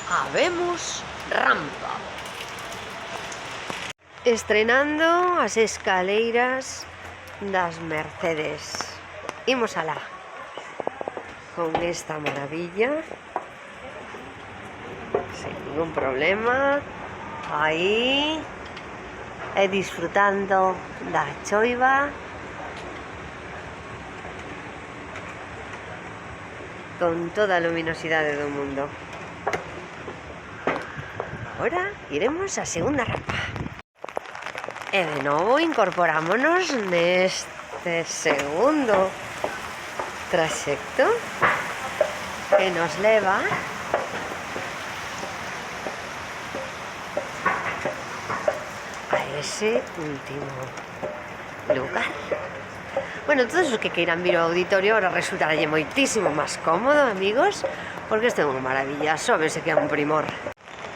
habemos rampa. Estrenando as escaleiras das Mercedes. Imos alá con esta maravilla sin ningún problema. Aí e disfrutando da choiva con toda a luminosidade do mundo. Agora iremos á segunda rampa. E de novo incorporámonos neste segundo traxecto que nos leva a ese último lugar. Bueno, todos os que queiran vir ao auditorio ahora resultarlle moitísimo máis cómodo, amigos, porque isto é unha maravilla, sóbese que é un primor.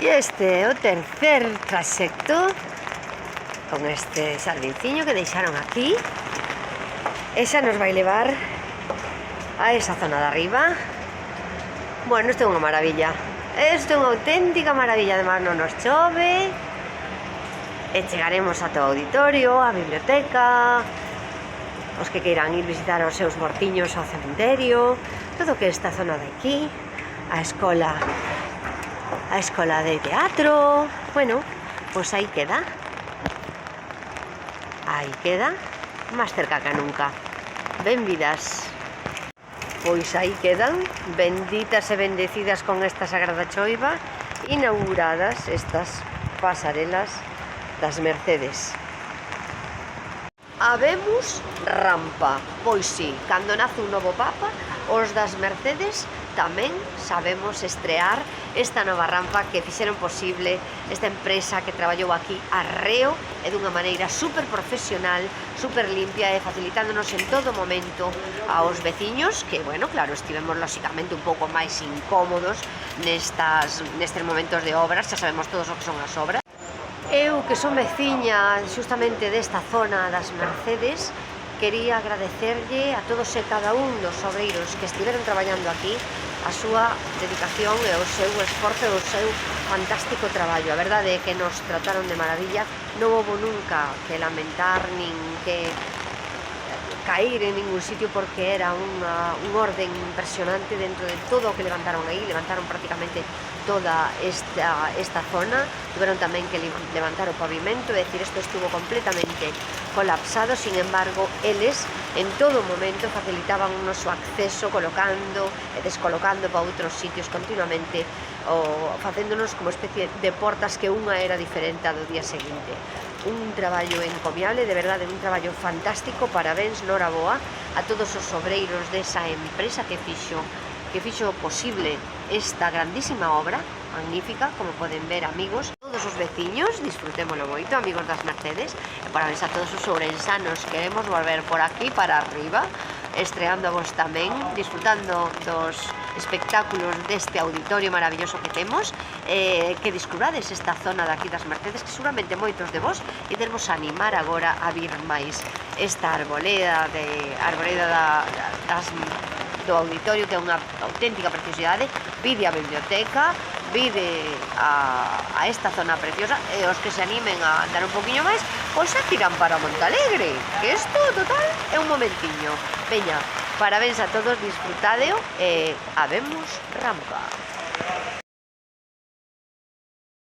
E este é o tercer traxecto con este xardinciño que deixaron aquí. Esa nos vai levar a esa zona de arriba. Bueno, isto é unha maravilla. Isto é unha auténtica maravilla, además non nos chove. E chegaremos a todo o auditorio, a biblioteca, os que queiran ir visitar os seus mortiños ao cementerio, todo o que esta zona de aquí, a escola de teatro. Bueno, pois aí queda, máis cerca que nunca. Benvidas. Pois aí quedan, benditas e bendecidas con esta sagrada choiva, inauguradas estas pasarelas das Mercedes. Habemos rampa. Pois sí, cando nace un novo papa, os das Mercedes tamén sabemos estrear esta nova rampa que fixeron posible esta empresa que traballou aquí arreo e dunha maneira super profesional, super limpia e facilitándonos en todo momento aos veciños que, bueno, claro, estivemos lóxicamente un pouco máis incómodos nestes momentos de obras, xa sabemos todos o que son as obras. Eu, que son veciña justamente desta zona das Mercedes, quería agradecerlle a todos e cada un dos obreiros que estiveron traballando aquí a súa dedicación e o seu esforzo e o seu fantástico traballo. A verdade é que nos trataron de maravilla, non houve nunca que lamentar nin que caer en ningún sitio porque era un orden impresionante dentro de todo o que levantaron aí. Levantaron prácticamente toda esta zona, tuveron tamén que levantar o pavimento, é dicir, isto estuvo completamente colapsado. Sin embargo, eles en todo momento facilitaban o noso acceso colocando e descolocando para outros sitios continuamente, facéndonos como especie de portas que unha era diferente a do día seguinte. Un traballo encomiable, de verdade, un traballo fantástico. Parabéns, noraboa a todos os obreiros desa empresa que fixo posible esta grandísima obra, magnífica, como poden ver, amigos. Todos os veciños, disfrutémolo moito, amigos das Mercedes. Parabéns a todos os ourensanos, queremos volver por aquí para arriba, estreándovos tamén, disfrutando dos espectáculos deste auditorio maravilloso que temos, que descubrades esta zona daqui das Mercedes, que seguramente moitos de vos iremos a animar agora a vir máis esta arboleda do auditorio, que é unha auténtica preciosidade. Vide a biblioteca, vide a esta zona preciosa, e os que se animen a andar un poquinho máis, pois xa tiran para Montalegre, que isto, total, é un momentiño. Veña, parabéns a todos, disfrutadeo e habemos rampa.